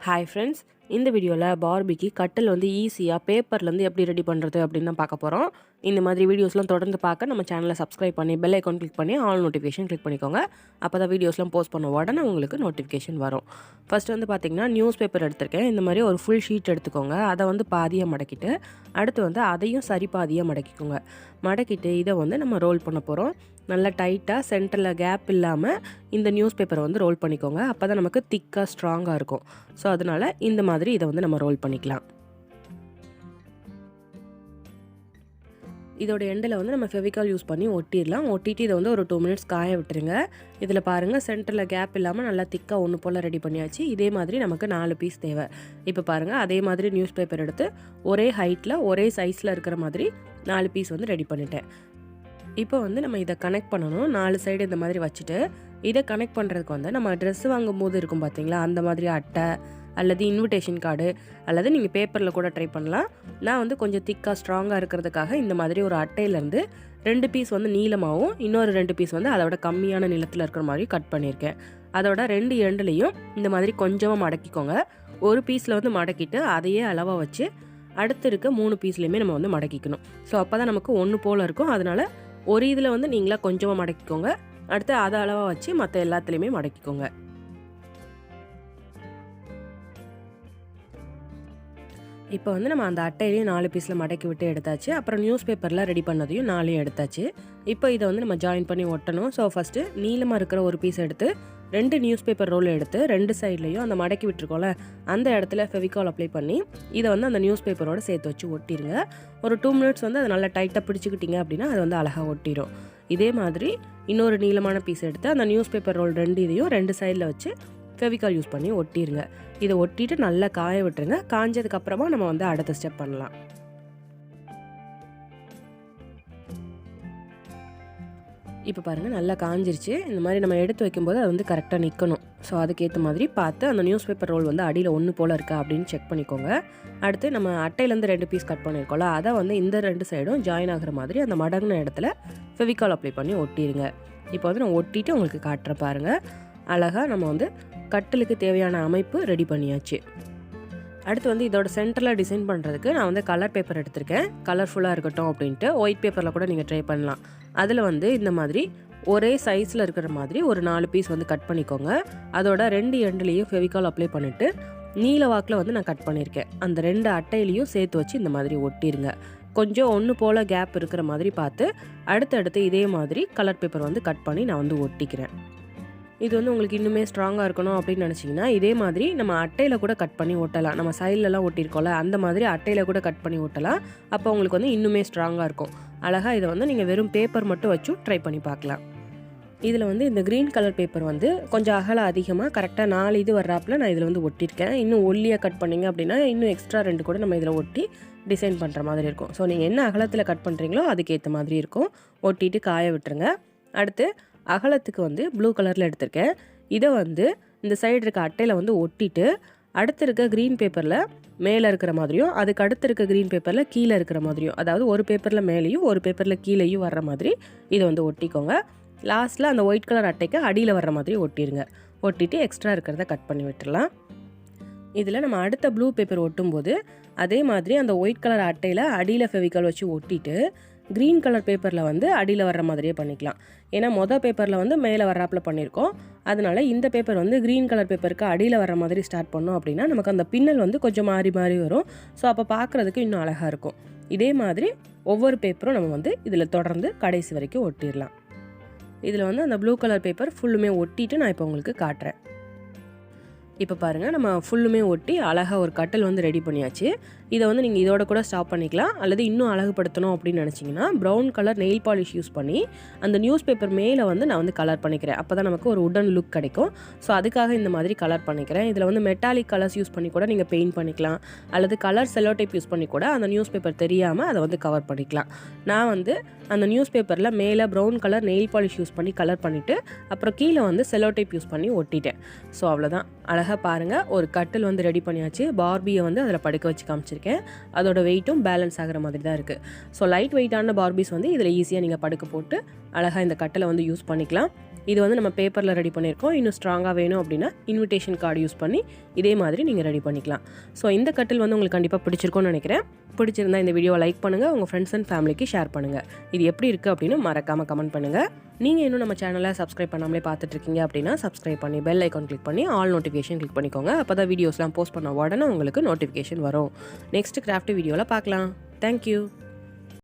Hi friends, இந்த வீடியோவில் பார்பிக்கு கட்டில் வந்து ஈஸியாக பேப்பர்லேருந்து எப்படி ரெடி பண்ணுறது அப்படின்னு தான் பார்க்க போகிறோம். இந்த மாதிரி வீடியோஸ்லாம் தொடர்ந்து பார்க்க நம்ம சேனலை சப்ஸ்கிரைப் பண்ணி பெல் ஐக்கான் கிளிக் பண்ணி ஆல் நோட்டிஃபிகேஷன் கிளிக் பண்ணிக்கோங்க. அப்போ தான் வீடியோஸ்லாம் போஸ்ட் பண்ண உடனே உங்களுக்கு நோட்டிஃபிகேஷன் வரும். ஃபஸ்ட்டு வந்து பார்த்திங்கன்னா நியூஸ் பேப்பர் எடுத்திருக்கேன். இந்த மாதிரி ஒரு ஃபுல் ஷீட் எடுத்துக்கோங்க. அதை வந்து பாதியாக மடக்கிட்டு அடுத்து வந்து அதையும் சரி பாதியாக மடக்கிக்கோங்க. மடக்கிட்டு இதை வந்து நம்ம ரோல் பண்ண போகிறோம். நல்லா டைட்டாக சென்டரில் கேப் இல்லாமல் இந்த நியூஸ் பேப்பரை வந்து ரோல் பண்ணிக்கோங்க. அப்போ தான் நமக்கு திக்காக ஸ்ட்ராங்காக இருக்கும். ஸோ அதனால் இந்த மாதிரி இதை வந்து நம்ம ரோல் பண்ணிக்கலாம். இதோட எண்டில் வந்து நம்ம ஃபெவிகால் யூஸ் பண்ணி ஒட்டிடலாம். ஒட்டிட்டு இதை வந்து ஒரு 2 மினிட்ஸ் காய விட்டுருங்க. இதில் பாருங்கள், சென்டரில் கேப் இல்லாமல் நல்லா திக்காக ஒன்று போல் ரெடி பண்ணியாச்சு. இதே மாதிரி நமக்கு 4 பீஸ் தேவை. இப்போ பாருங்கள், அதே மாதிரி நியூஸ் பேப்பர் எடுத்து ஒரே ஹைட்டில் ஒரே சைஸில் இருக்கிற மாதிரி 4 பீஸ் வந்து ரெடி பண்ணிட்டேன். இப்போ வந்து நம்ம இதை கனெக்ட் பண்ணணும். 4 சைடு இந்த மாதிரி வச்சுட்டு இதை கனெக்ட் பண்ணுறதுக்கு வந்து நம்ம ட்ரெஸ் வாங்கும் போது இருக்கும் பார்த்தீங்களா, அந்த மாதிரி அட்டை அல்லது இன்விடேஷன் கார்டு அல்லது நீங்கள் பேப்பரில் கூட ட்ரை பண்ணலாம். நான் வந்து கொஞ்சம் திக்காக ஸ்ட்ராங்காக இருக்கிறதுக்காக இந்த மாதிரி ஒரு அட்டையிலேருந்து 2 பீஸ் வந்து நீளமாகவும் இன்னொரு 2 பீஸ் வந்து அதோட கம்மியான நீளத்தில் இருக்கிற மாதிரி கட் பண்ணியிருக்கேன். அதோட 2 எண்டுலேயும் இந்த மாதிரி கொஞ்சமாக மடக்கிக்கோங்க. ஒரு பீஸில் வந்து மடக்கிட்டு அதையே அளவாக வச்சு அடுத்து இருக்க 3 பீஸ்லேயுமே நம்ம வந்து மடக்கிக்கணும். ஸோ அப்போ தான் நமக்கு ஒன்று போல் இருக்கும். அதனால் ஒரு இதில் வந்து நீங்களாக கொஞ்சமாக மடக்கிக்கோங்க. அடுத்து அதை அளவாக வச்சு மற்ற எல்லாத்துலேயுமே மடக்கிக்கோங்க. இப்போ வந்து நம்ம அந்த அட்டையிலையும் 4 பீஸில் மடக்கி விட்டு எடுத்தாச்சு. அப்புறம் நியூஸ் பேப்பரில் ரெடி பண்ணதையும் 4 எடுத்தாச்சு. இப்போ இதை வந்து நம்ம ஜாயின் பண்ணி ஒட்டணும். ஸோ ஃபஸ்ட்டு நீளமாக இருக்கிற ஒரு பீஸ் எடுத்து 2 நியூஸ் பேப்பர் ரோல் எடுத்து 2 சைட்லேயும் அந்த மடக்கி விட்டுருக்கோம்ல அந்த இடத்துல ஃபெவிகால் அப்ளை பண்ணி இதை வந்து அந்த நியூஸ் பேப்பரோடு சேர்த்து வச்சு ஒட்டிடுங்க. ஒரு 2 மினிட்ஸ் வந்து அதை நல்லா டைட்டாக பிடிச்சிக்கிட்டிங்க அப்படின்னா அது வந்து அழகாக ஒட்டிடும். இதே மாதிரி இன்னொரு நீளமான பீஸ் எடுத்து அந்த நியூஸ் பேப்பர் ரோல் 2 இதையும் 2 சைடில் வச்சு ஃபெவிகால் யூஸ் பண்ணி ஒட்டிடுங்க. இதை ஒட்டிட்டு நல்லா காய விட்டுருங்க. காஞ்சதுக்கப்புறமா நம்ம வந்து அடுத்த ஸ்டெப் பண்ணலாம். இப்போ பாருங்கள், நல்லா காஞ்சிருச்சு. இந்த மாதிரி நம்ம எடுத்து வைக்கும்போது அது வந்து கரெக்டாக நிற்கணும். ஸோ அதுக்கேற்ற மாதிரி பார்த்து அந்த நியூஸ் பேப்பர் ரோல் வந்து அடியில் ஒன்று போல் இருக்கா அப்படின்னு செக் பண்ணிக்கோங்க. அடுத்து நம்ம அட்டையிலேருந்து 2 பீஸ் கட் பண்ணியிருக்கோம்ல, அதை வந்து இந்த 2 சைடும் ஜாயின் ஆகிற மாதிரி அந்த மடங்கின இடத்துல ஃபெவிகால் அப்ளை பண்ணி ஒட்டிடுங்க. இப்போ வந்து நான் ஒட்டிட்டு உங்களுக்கு காட்டுற பாருங்கள். அழகாக நம்ம வந்து கட்டிலுக்கு தேவையான அமைப்பு ரெடி பண்ணியாச்சு. அடுத்து வந்து இதோட சென்டரில் டிசைன் பண்ணுறதுக்கு நான் வந்து கலர் பேப்பர் எடுத்திருக்கேன். கலர்ஃபுல்லாக இருக்கட்டும் அப்படின்ட்டு ஒயிட் பேப்பரில் கூட நீங்கள் ட்ரை பண்ணலாம். அதில் வந்து இந்த மாதிரி ஒரே சைஸில் இருக்கிற மாதிரி ஒரு 4 பீஸ் வந்து கட் பண்ணிக்கோங்க. அதோட 2 எண்டுலேயும் ஃபெவிகால் அப்ளை பண்ணிவிட்டு நீல வாக்கில் வந்து நான் கட் பண்ணியிருக்கேன். அந்த 2 அட்டையிலையும் சேர்த்து வச்சு இந்த மாதிரி ஒட்டிடுங்க. கொஞ்சம் ஒன்று போல் கேப் இருக்கிற மாதிரி பார்த்து அடுத்தடுத்து இதே மாதிரி கலர் பேப்பர் வந்து கட் பண்ணி நான் வந்து ஒட்டிக்கிறேன். இது வந்து உங்களுக்கு இன்னுமே ஸ்ட்ராங்காக இருக்கணும் அப்படின்னு நினச்சிங்கன்னா இதே மாதிரி நம்ம அட்டையில் கூட கட் பண்ணி ஒட்டலாம். நம்ம சைட்லலாம் ஒட்டியிருக்கோம்ல அந்த மாதிரி அட்டையில் கூட கட் பண்ணி ஒட்டலாம். அப்போ உங்களுக்கு வந்து இன்னுமே ஸ்ட்ராங்காக இருக்கும். அழகாக இதை வந்து நீங்கள் வெறும் பேப்பர் மட்டும் வச்சு ட்ரை பண்ணி பார்க்கலாம். இதில் வந்து இந்த க்ரீன் கலர் பேப்பர் வந்து கொஞ்சம் அகலம் அதிகமாக கரெக்டாக 4 இது வர்றாப்பில் நான் இதில் வந்து ஒட்டியிருக்கேன். இன்னும் ஒல்லியாக கட் பண்ணிங்க அப்படின்னா இன்னும் எக்ஸ்ட்ரா 2 கூட நம்ம இதில் ஒட்டி டிசைன் பண்ணுற மாதிரி இருக்கும். ஸோ நீங்கள் என்ன அகலத்தில் கட் பண்ணுறீங்களோ அதுக்கேற்ற மாதிரி இருக்கும். ஒட்டிட்டு காய விட்டுருங்க. அடுத்து அகலத்துக்கு வந்து ப்ளூ கலரில் எடுத்திருக்கேன். இதை வந்து இந்த சைடு இருக்க அட்டையில் வந்து ஒட்டிட்டு அடுத்து இருக்க க்ரீன் பேப்பரில் மேலே இருக்கிற மாதிரியும் அதுக்கு அடுத்து இருக்க க்ரீன் பேப்பரில் கீழே இருக்கிற மாதிரியும், அதாவது ஒரு பேப்பரில் மேலேயும் ஒரு பேப்பரில் கீழேயும் வர்ற மாதிரி இதை வந்து ஒட்டிக்கோங்க. லாஸ்ட்டில் அந்த ஒயிட் கலர் அட்டைக்கு அடியில் வர்ற மாதிரி ஒட்டிடுங்க. ஒட்டிட்டு எக்ஸ்ட்ரா இருக்கிறத கட் பண்ணி விட்டுடலாம். இதில் நம்ம அடுத்த ப்ளூ பேப்பர் ஒட்டும்போது அதே மாதிரி அந்த ஒயிட் கலர் அட்டையில் அடியில் ஃபெவிகால் வச்சு ஒட்டிட்டு க்ரீன் கலர் பேப்பரில் வந்து அடியில் வர்ற மாதிரியே பண்ணிக்கலாம். ஏன்னா மொதல் பேப்பரில் வந்து மேலே வர்றாப்பில் பண்ணியிருக்கோம். அதனால் இந்த பேப்பர் வந்து க்ரீன் கலர் பேப்பருக்கு அடியில் வர்ற மாதிரி ஸ்டார்ட் பண்ணோம் அப்படின்னா நமக்கு அந்த பின்னல் வந்து கொஞ்சம் மாறி மாறி வரும். ஸோ அப்போ பார்க்குறதுக்கு இன்னும் அழகாக இருக்கும். இதே மாதிரி ஒவ்வொரு பேப்பரும் நம்ம வந்து இதில் தொடர்ந்து கடைசி வரைக்கும் ஒட்டிடலாம். இதில் வந்து அந்த ப்ளூ கலர் பேப்பர் ஃபுல்லுமே ஒட்டிட்டு நான் இப்போ உங்களுக்கு காட்டுறேன். இப்போ பாருங்கள், நம்ம ஃபுல்லுமே ஒட்டி அழகாக ஒரு கட்டில் வந்து ரெடி பண்ணியாச்சு. இதை வந்து நீங்கள் இதோட கூட ஸ்டாப் பண்ணிக்கலாம். அல்லது இன்னும் அழகுபடுத்தணும் அப்படின்னு நினச்சிங்கன்னா brown colour nail polish use பண்ணி அந்த நியூஸ் பேப்பர் மேலே வந்து நான் வந்து கலர் பண்ணிக்கிறேன். அப்போ தான் நமக்கு ஒரு உடன் லுக் கிடைக்கும். ஸோ அதுக்காக இந்த மாதிரி கலர் பண்ணிக்கிறேன். இதில் வந்து மெட்டாலிக் கலர்ஸ் யூஸ் பண்ணி கூட நீங்கள் பெயிண்ட் பண்ணிக்கலாம். அல்லது கலர் செல்லோ டேப் யூஸ் பண்ணி கூட அந்த நியூஸ் பேப்பர் தெரியாமல் அதை வந்து கவர் பண்ணிக்கலாம். நான் வந்து அந்த நியூஸ் பேப்பரில் மேலே brown colour nail polish use பண்ணி கலர் பண்ணிவிட்டு அப்புறம் கீழே வந்து செல்லோ டேப் யூஸ் பண்ணி ஒட்டிட்டேன். ஸோ அவ்வளோதான். அழகாக பாருங்கள், ஒரு கட்டில் வந்து ரெடி பண்ணியாச்சு. பார்பியை வந்து அதில் படுக்க வச்சு காமிச்சிருக்கேன். அதோட வெயிட்டும் பேலன்ஸ் ஆகிற மாதிரி தான் இருக்குது. ஸோ லைட் வெயிட்டான பார்பிஸ் வந்து இதில் ஈஸியாக நீங்கள் படுக்க போட்டு அழகாக இந்த கட்டில் வந்து யூஸ் பண்ணிக்கலாம். இது வந்து நம்ம பேப்பரில் ரெடி பண்ணியிருக்கோம். இன்னும் ஸ்ட்ராங்காக வேணும் அப்படின்னா இன்விடேஷன் கார்டு யூஸ் பண்ணி இதே மாதிரி நீங்கள் ரெடி பண்ணிக்கலாம். ஸோ இந்த கட்டில் வந்து உங்களுக்கு கண்டிப்பாக பிடிச்சிருக்கும்னு நினைக்கிறேன். பிடிச்சிருந்தா இந்த வீடியோவை லைக் பண்ணுங்கள், உங்கள் ஃப்ரெண்ட்ஸ் அண்ட் ஃபேமிலிக்கு ஷேர் பண்ணுங்கள். இது எப்படி இருக்குது அப்படின்னு மறக்காமல் கமெண்ட் பண்ணுங்கள். நீங்கள் இன்னும் நம்ம சேனலை சப்ஸ்கிரைப் பண்ணாமலே பார்த்துட்ருக்கீங்க அப்படின்னா சப்ஸ்கிரைப் பண்ணி பெல் ஐக்கான் கிளிக் பண்ணி ஆல் நோட்டிஃபிகேஷன் கிளிக் பண்ணிக்கோங்க. அப்போ தான் வீடியோஸ்லாம் போஸ்ட் பண்ண உடனே உங்களுக்கு நோட்டிஃபிகேஷன் வரும். நெக்ஸ்ட் கிராஃப்ட் வீடியோவில் பார்க்கலாம். தேங்க்யூ.